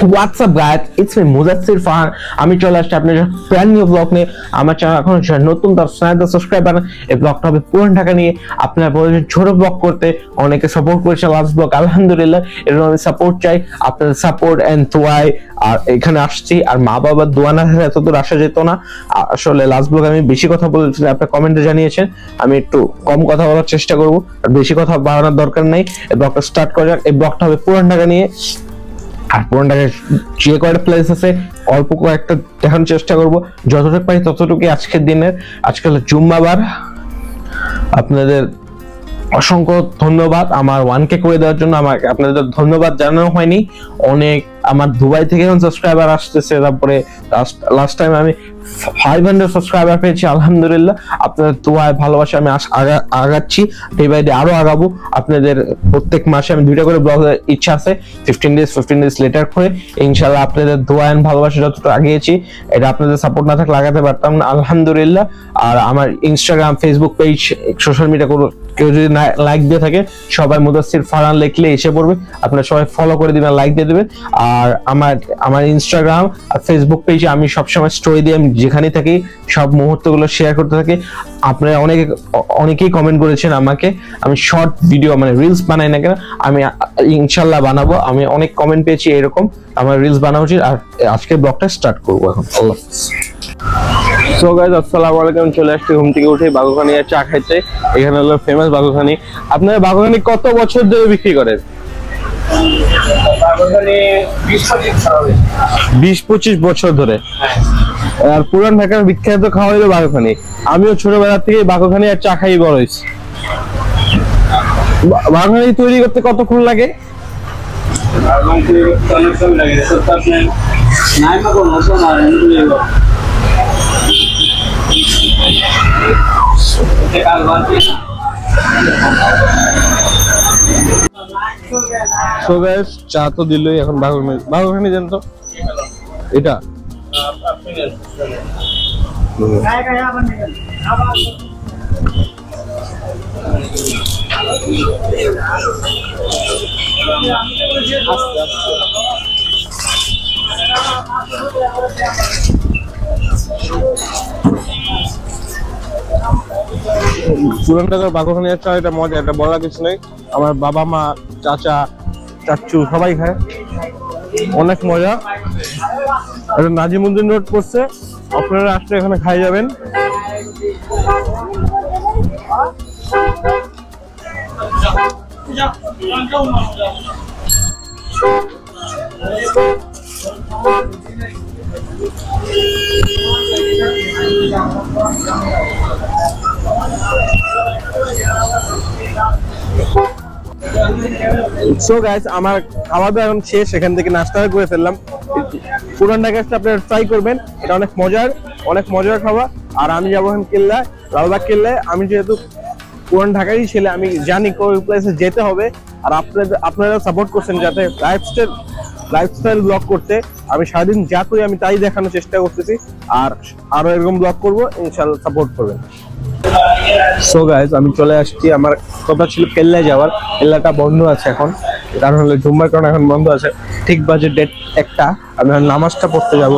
What's up guys, it's me Mudassir Farhan. আমি চলে আসছি আপনার ব্র্যান্ড নিউ ব্লগ নিয়ে। আমার চ্যানেল এখন নতুন চ্যানেলটা সাবস্ক্রাইব করেন। এই ব্লগটা হবে পুরান ঢাকা নিয়ে। আপনারা বলেছেন ছোট ব্লগ করতে, অনেকে সাপোর্ট করেছে লাস্ট ব্লগ, আলহামদুলিল্লাহ। এরকম আমি সাপোর্ট চাই, আপনাদের সাপোর্ট এন্ড দোয়ায় আর এখানে আসছি। আর মা বাবার দোয়া না থাকলে এতদূর আসা যেত না। আসলে লাস্ট ব্লগ আমি বেশি কথা বলেছিলাম, আপনারা কমেন্টে জানিয়েছেন। আমি একটু কম কথা বলার চেষ্টা করব, আর বেশি কথা বাড়ানোর দরকার নেই। এই ব্লগটা স্টার্ট করা যাক। এই ব্লগটা হবে পুরান ঢাকা নিয়ে। আর পুরান ঢাকায় যে কয়েকটা প্লেস আছে অল্প কয়েকটা দেখানোর চেষ্টা করব, যতটুকু পারি ততটুকুই। আজকের দিনের আজকে হলো জুম্মাবার। আপনাদের অসংখ্য ধন্যবাদ আমার 1K করে দেওয়ার জন্য। আমাকে আপনাদের ধন্যবাদ জানানো হয়নি। অনেক আমার দুবাই থেকে সাবস্ক্রাইবার আসতেছে, তারপরে লাস্ট টাইম আমি 500 সাবস্ক্রাইবার পেয়েছি, আলহামদুলিল্লাহ। আপনাদের দোয়ায় ভালোবাসা আমি আগাচ্ছি, ডে বাই ডে আরো আগাবো। আপনাদের প্রত্যেক মাসে আমি 2টা করে ব্লগ ইচ্ছা আছে, 15 days লেটার করে। ইনশাআল্লাহ আপনাদের দোয়া এন্ড ভালোবাসা যতটা আগিয়েছি, এটা আপনাদের সাপোর্ট না থাকলে লাগাতে পারতাম না, আলহামদুলিল্লাহ। আর আমার Instagram, Facebook page, social media কেউ যদি লাইক দিয়ে থাকে, সবাই মুদাসসির ফারহান লিখলে এসে পড়বে। আপনারা সবাই ফলো করে দিবেন, লাইক দিয়ে দিবেন। আর আমার ইনস্টাগ্রাম আর ফেসবুক পেজে আমি সবসময় স্টোরি দিয়ে যেখানে থাকি সব মুহূর্তগুলো শেয়ার করতে থাকি। আপনারা অনেকেই কমেন্ট করেছেন আমাকে, আমি শর্ট ভিডিও মানে রিলস বানাই না কেন, আমি ইনশাল্লাহ বানাবো। আমি অনেক কমেন্ট পেয়েছি এরকম, আমার রিলস বানানো উচিত। আর আজকে ব্লগটা স্টার্ট করবো এখন। আল্লাহ হাফেজ। সো গাইস, আসসালামু আলাইকুম। চলে আসছি ঘুম থেকে উঠে বাগুখানি চা খাইতে। এখানে হলো ফেমাস বাগুখানি। আপনারা বাগুখানি কত বছর ধরে বিক্রি করেন? 20-25 বছর ধরে। আর পুরান ঢাকার বিখ্যাত খাওয়া হলো বাগুখানি। আমিও ছোটবেলা থেকে বাগুখানি আর চা খাই বড় হয়েছি। বাগুখানি তৈরি করতে কতক্ষণ লাগে? সো গাইস, চা তো দিলই, এখন বাগুখানি দেন তো। এটা পুরান ঢাকার বাগুখানি চা, এটা মজা, এটা বলার কিছু নেই। আমার বাবা মা, চাচা, চাচু সবাই খায়, অনেক মজা। এটা নাজিমুদ্দিন রোড পড়ছে, আপনারা আসলে এখানে খাই যাবেন। সো গাইস, আমার খাওয়া দাওয়া এখন শেষ, এখান থেকে নাস্তা করে ফেললাম। পুরান ঢাকায় আপনারা ট্রাই করবেন, এটা অনেক মজার খাবার। আর আমি যাবো এখন কেল্লা, লালবাগ কেল্লায়। আমি যেহেতু পুরান ঢাকারই ছেলে, আমি জানি কোন প্লেসে যেতে হবে। আর আপনারা সাপোর্ট করছেন যাতে লাইফস্টাইল ব্লগ করতে। আমি সারাদিন যা করি আমি তাই দেখানোর চেষ্টা করতেছি, আর আরো এরকম ব্লগ করবো, ইনশাআল্লাহ সাপোর্ট করবেন। সো গাইস, আমি চলে আসছি। আমার কথা ছিল কেল্লায় যাওয়ার, কেল্লাটা বন্ধ আছে এখন, কারণ হলো জুম্মার কারণে এখন বন্ধ আছে। ঠিক বাজে 1টা, আমি নামাজটা পড়তে যাব।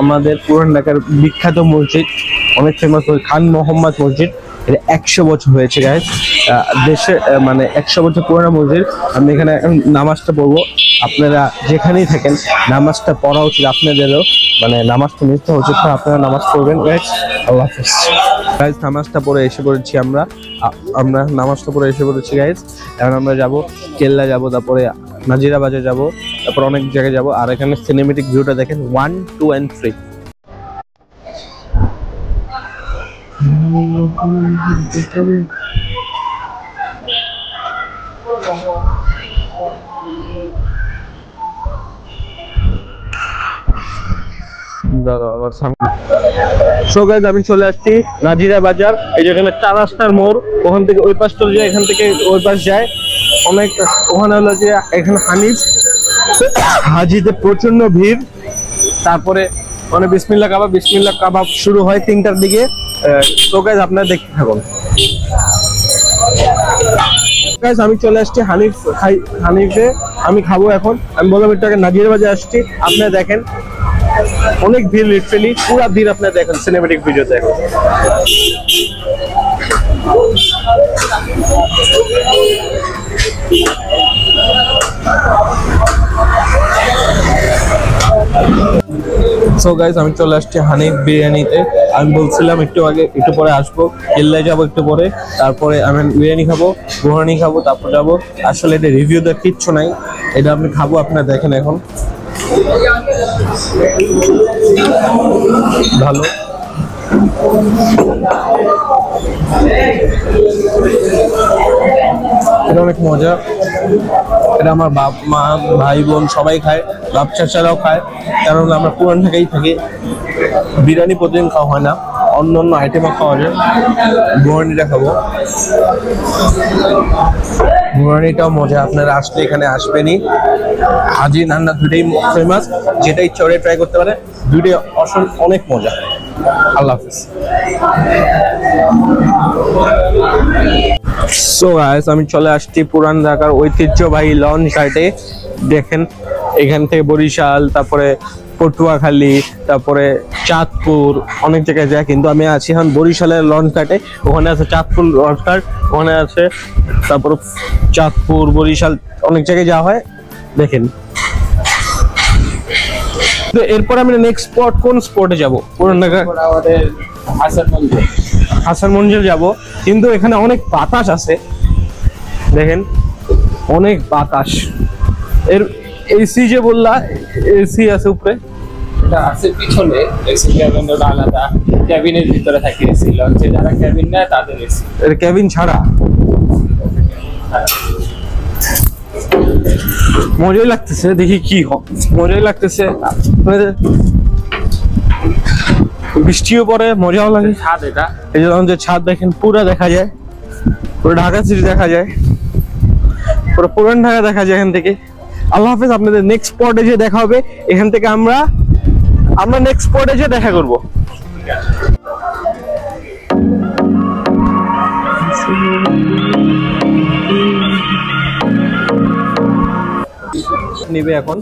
আমাদের পুরান ঢাকার বিখ্যাত মসজিদ, অনেক ফেমাস খান মোহাম্মদ মসজিদ। এটা 100 বছর হয়েছে গাইস, দেশে মানে 100 বছর পুরানো মসজিদ। আমি এখানে নামাজটা পড়বো। আপনারা যেখানেই থাকেন নামাজটা পড়া উচিত আপনাদেরও, মানে নামাজটা মিস হওয়া উচিত না। আপনারা নামাজ পড়বেন গাইস। আল্লাহ হাফেজ। গাইস, নামাজটা পড়ে এসে পড়েছি আমরা নামাজটা পড়ে এসে পড়েছি গাইস। এখন আমরা যাব কেল্লা, যাব তারপরে নাজিরা বাজার যাব, তারপর অনেক জায়গায় যাব। আর এখানে সিনেমেটিক ভিউটা দেখেন, 1, 2 and 3। সো গাইস, আমি চলে আসছি নাজিরা বাজার। এই যেখানে 4 রাস্তার মোড়, ওখান থেকে ওই পাশ চলে যায়, এখান থেকে ওই পাশ যায় অনেক। ওখানে হলো যে এখানে হাজিতে প্রচন্ড ভিড়। তারপরে মানে বিসমিল্লাহ কাবাব শুরু হয় 3টার দিকে। তো গাইস, আপনারা দেখতে থাকুন। গাইস, আমি চলে আসছি হানিফে। আমি খাবো এখন। আমি বললাম একটু আগে নাজিরবাজে আসছি, আপনারা দেখেন অনেক ভিড়, লিটারালি পুরো ভিড় আপনারা দেখেন সিনেমেটিক ভিডিও দেখেন। সো গাইস আমি চলে আসছি হানিফ বিরিয়ানিতে। আমি বলছিলাম একটু আগে একটু পরে আসবো, কেল্লায় যাবো একটু পরে, তারপরে আমি বিরিয়ানি খাবো, বোহানি খাবো, তারপর যাবো। আসলে এটা রিভিউ দেওয়ার কিচ্ছু নাই, এটা আপনি খাবো, আপনারা দেখেন এখন। ভালো এটা অনেক মজা। এটা আমার বাপ মা ভাই বোন সবাই খায়, বাপ চাচারাও খায়, কারণ আমরা পুরান ঢাকায় থাকি। বিরিয়ানি প্রতিদিন খাওয়া হয় না, অন্য অন্য আইটেমও খাওয়া যায়। বিরিয়ানিটা খাবো, বিরিয়ানিটাও মজা। আপনারা আসলে এখানে আসবেনই। হাজি নান্না দুটোই ফেমাস, যেটা ইচ্ছা করে ট্রাই করতে পারে, দুটোই অনেক মজা। আল্লাহ হাফিজ। সো গাইস আমি চলে আসছি পুরান ঢাকার ঐতিহ্যবাহী লঞ্চ ঘাটে। দেখেন এখান থেকে বরিশাল, তারপরে পটুয়াখালী, তারপরে চাঁদপুর অনেক জায়গায় যায়, কিন্তু আমি আছি এখন বরিশালের লঞ্চ ঘাটে। ওখানে আছে চাঁদপুর লঞ্চ ঘাট, ওখানে আছে তারপর চাঁদপুর, বরিশাল অনেক জায়গায় যাওয়া হয়। দেখেন তো এরপর আমি নেক্সট স্পট কোন স্পটে যাব? পুরান ঢাকা আমাদের হাসান মঞ্জিল যাব, কিন্তু এখানে অনেক বাতাস আছে। দেখেন অনেক বাতাস। এর এসি যে বললা, এসি আছে উপরে, এটা আছে পিছনে, এসি ক্যাবিনটা আলাদা, ক্যাবিনের ভিতরে থাকে এসি। লঞ্চে যারা ক্যাবিন নেয় তাদের এসি, এর ক্যাবিন ছাড়া। মজাই লাগতেছে, দেখি কি মজাই লাগতেছে। বৃষ্টিও পরে, মজাও লাগে। ছাদ এটা, এই যে লঞ্চের ছাদ দেখেন, পুরো দেখা যায়, পুরো ঢাকা সিটি দেখা যায়, পুরো পুরান ঢাকা দেখা যায় এখান থেকে। আল্লাহ হাফেজ, আপনাদের নেক্সট স্পটে যে দেখা হবে। এখান থেকে আমরা নেক্সট স্পটে যে দেখা করব। নিবে এখন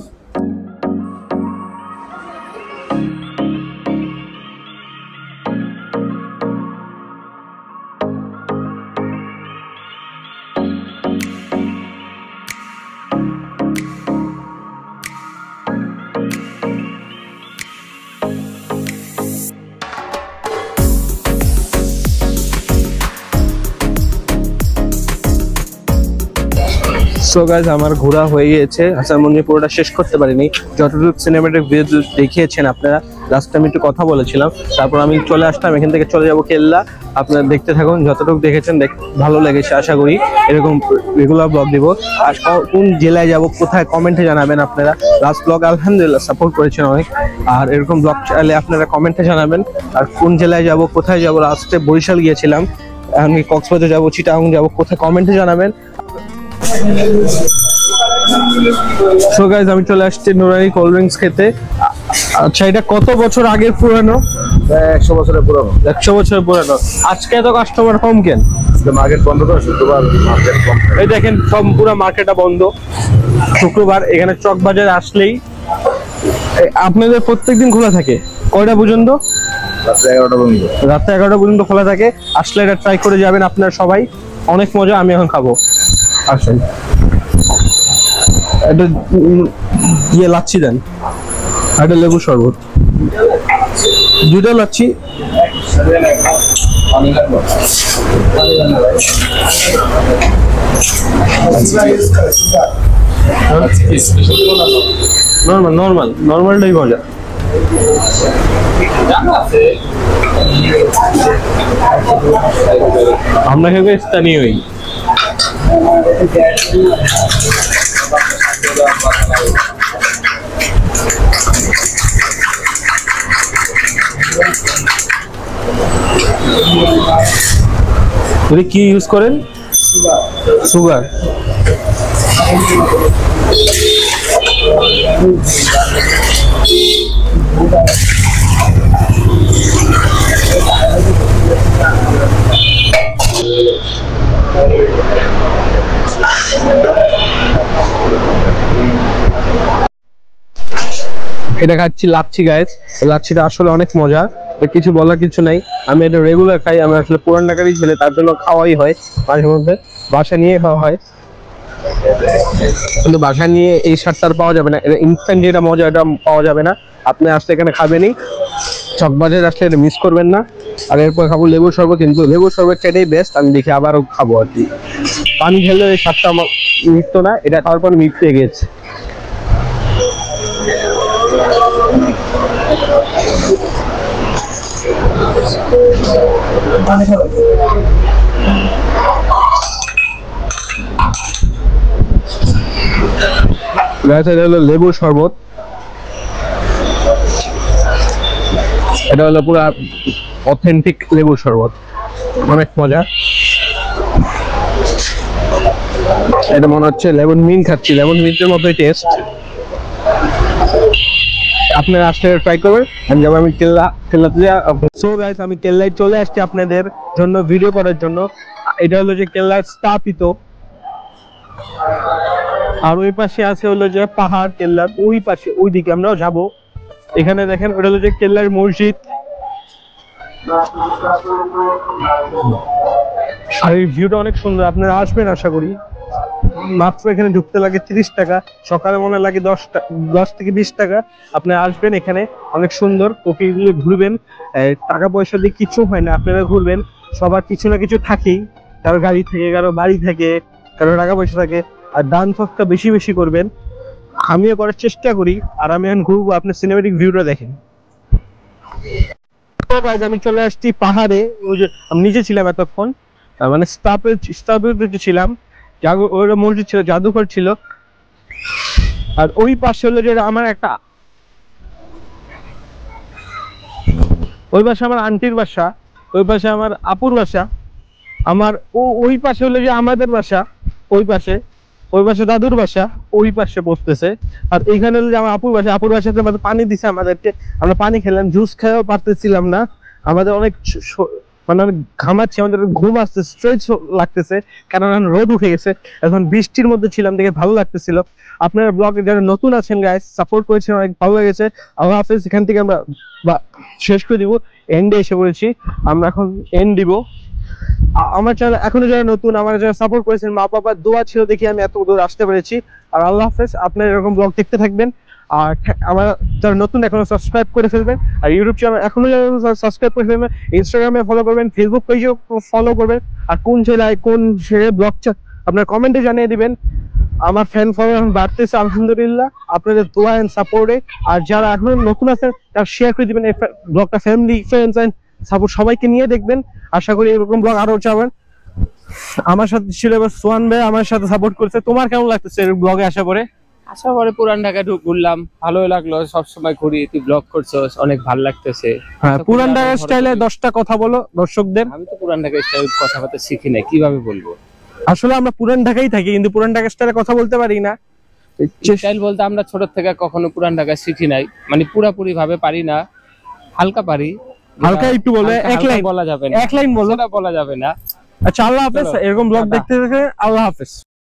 সো গাইস আমার ঘোরা হয়ে গিয়েছে। হাসান মঞ্জিল পুরোটা শেষ করতে পারিনি, যতটুকু সিনেমেটিক ভিডিও দেখিয়েছেন আপনারা। লাস্ট আমি একটু কথা বলেছিলাম, তারপর আমি চলে আসলাম। এখান থেকে চলে যাব কেল্লা। আপনারা দেখতে থাকুন, যতটুকু দেখেছেন ভালো লেগেছে আশা করি। এরকম রেগুলার ব্লগ দিব। আর কোন জেলায় যাব কোথায় কমেন্টে জানাবেন আপনারা। লাস্ট ব্লগ আলহামদুলিল্লাহ সাপোর্ট করেছেন অনেক, আর এরকম ব্লগ চাইলে আপনারা কমেন্টে জানাবেন। আর কোন জেলায় যাব, কোথায় যাব, লাস্টে বরিশাল গিয়েছিলাম, আমি কক্সবাজার যাব, চিটাগাং যাব, কোথায় কমেন্টে জানাবেন। সো গাইস আমি চলে আসছি নুরানি কোল্ড ড্রিঙ্কস খেতে। আচ্ছা এটা কত বছর আগের পুরানো? 100 বছরের পুরানো। 100 বছরের পুরানো। আজকে এত কাস্টমার কম কেন? মার্কেট বন্ধ তো, শুক্রবার মার্কেট বন্ধ। এই দেখেন সব পুরো মার্কেটটা বন্ধ শুক্রবার। এখানে চক বাজার আসলেই আপনাদের প্রত্যেকদিন খোলা থাকে কয়টা পর্যন্ত? রাত্রে 11টা পর্যন্ত। রাত্রে 11টা পর্যন্ত খোলা থাকে। আসলে এটা ট্রাই করে যাবেন আপনারা সবাই, অনেক মজা। আমি এখন খাবো। আসেন এটা দিয়ে লাচ্ছি দেন, একটা লেবু শরবত, দুটো লাচ্ছি। নর্মালটাই মজা। আমরা খেয়ে স্থানীয়ই। কি ইউজ করেন? সুগার। এটা খাচ্ছি লাচ্ছি গাইস, লাচ্ছিটা আসলে অনেক মজা, কিছু বলার কিছু নাই। আমি এটা রেগুলার খাই, আমি আসলে পুরান ঢাকারই ছেলে, তার জন্য খাওয়াই হয় মাঝে মধ্যে, বাসা নিয়ে খাওয়া হয়। কিন্তু বাসা নিয়ে এই স্বাদটা আর পাওয়া যাবে না, এটা ইনস্ট্যান্ট যেটা মজা এটা পাওয়া যাবে না। আপনি আসলে এখানে খাবেনই, চকবাজার আসলে এটা মিস করবেন না। আর এরপর খাবো লেবুর শরবত, কিন্তু লেবুর শরবত এটাই বেস্ট, আমি দেখি আবারও খাবো আর কি। পানি খেলে এই স্বাদটা আমার মিটতো না, এটা খাওয়ার পর মিটতে গেছে। এটা হলো লেবুর শরবত, এটা হলো পুরো অথেন্টিক লেবুর শরবত, অনেক মজা। এটা মনে হচ্ছে লেমন মিন্ট খাচ্ছি, লেমন মিন্টের মতোই টেস্ট। আপনারা আসলে ট্রাই করবেন। আমি যাবো, আমি কেল্লাতে যা। সো গাইস, আমি কেল্লায় চলে আসছি আপনাদের জন্য ভিডিও করার জন্য। এটা হলো যে কেল্লার স্থাপিত, আর ওই পাশে আছে হলো যে পাহাড়, কেল্লার ওই পাশে ওই দিকে আমরাও যাবো। এখানে দেখেন ওটা হলো যে কেল্লার মসজিদ, আর এই ভিউটা অনেক সুন্দর, আপনারা আসবেন আশা করি। মাত্র এখানে ঢুকতে লাগে 30 টাকা, সকালে মনে লাগে 10 থেকে 20 টাকা। আপনারা আসবেন, এখানে অনেক সুন্দর, প্রকৃতিগুলো ঘুরবেন, টাকা পয়সা দিয়ে কিছু হয় না, আপনারা ঘুরবেন। সবার কিছু না কিছু থাকেই, কারো গাড়ি থাকে, কারো বাড়ি থাকে, কারো টাকা পয়সা থাকে। আর ডান ফকটা বেশি বেশি করবেন, আমিও করার চেষ্টা করি। আর আমি এখন ঘুরবো, আপনি সিনেমেটিক ভিউটা দেখেন। আমি চলে আসছি পাহাড়ে, ওই যে আমি নিচে ছিলাম এতক্ষণ, মানে স্থাপিত ছিলাম, ওই মসজিদ ছিল, জাদুঘর ছিল। আর ওই পাশে হলো যে আমার একটা, ওই পাশে আমার আন্টির বাসা, ওই পাশে আমার আপুর বাসা, আমার ওই পাশে হলো যে আমাদের বাসা, ওই পাশে দাদুর বাসা, ওই পাশে বসতেছে। আর এইখানে হলো যে আমার আপুর বাসাতে আমাদের পানি দিছে আমাদেরকে, আমরা পানি খেলাম, জুস খেয়েও পারতেছিলাম না, আমাদের অনেক মানে অনেক ঘামাচ্ছি, আমাদের ঘুম আসছে, স্ট্রেচ লাগতেছে, কারণ রোদ উঠে গেছে। এখন বৃষ্টির মধ্যে ছিলাম দেখে ভালো লাগতেছিল। আপনারা ব্লগে যারা নতুন আছেন গাইস, সাপোর্ট করেছেন, অনেক ভালো লেগেছে। আল্লাহ হাফেজ। এখান থেকে আমরা শেষ করে দিব, এন্ডে এসে পড়েছি, আমরা এখন এন্ড দিব। আমার চ্যানেল এখনো যারা নতুন, আমার যারা সাপোর্ট করেছেন, মা বাবার দোয়া ছিল দেখি আমি এত দূর আসতে পেরেছি। আর আল্লাহ হাফেজ, আপনারা এরকম ব্লগ দেখতে থাকবেন। আর আমার যারা নতুন এখনো সাবস্ক্রাইব করে ফেলবেন, আর ইউটিউব চ্যানেল এখনো যারা সাবস্ক্রাইব করে ফেলবেন, ইনস্টাগ্রামে ফলো করবেন, ফেসবুক পেজেও ফলো করবেন। আর কোন জেলায় কোন শহরে ব্লগ আপনার কমেন্টে জানিয়ে দিবেন। আমার ফ্যান ফলোয়ার এখন বাড়তেছে আলহামদুলিল্লাহ, আপনাদের দোয়া এন্ড সাপোর্টে। আর যারা এখনো নতুন আছেন তারা শেয়ার করে দিবেন এই ব্লগটা, ফ্যামিলি, ফ্রেন্ডস এন্ড সাপোর্ট সবাইকে নিয়ে দেখবেন। আশা করি এরকম ব্লগ আরো চাবেন। আমার সাথে ছিল এবার সোহান ভাই, আমার সাথে সাপোর্ট করছে। তোমার কেমন লাগতেছে এই ব্লগে আশা করে? আশা করে পুরান ঢাকা ঘুরলাম, ভালোই লাগলো। সবসময় ঘুরি, তুই ব্লগ করছো, অনেক ভালো লাগতেছে। হ্যাঁ, পুরান ঢাকা স্টাইলে 10টা কথা বলো দর্শকদের। আমি তো পুরান ঢাকা স্টাইল কথাবার্তা শিখি না, কিভাবে বলবো? আসলে আমরা পুরান ঢাকায় থাকি, কিন্তু পুরান ঢাকা স্টাইলে কথা বলতে পারি না। স্টাইল বলতে আমরা ছোট থেকে কখনো পুরান ঢাকা শিখি নাই, মানে পুরাপুরি ভাবে পারি না, হালকা পারি। হালকা একটু বলে, এক লাইন বলা যাবে না, এক লাইন বলো, সেটা বলা যাবে না। আচ্ছা, আল্লাহ হাফেজ। এরকম ব্লগ দেখতে দেখে আল্লাহ হাফেজ।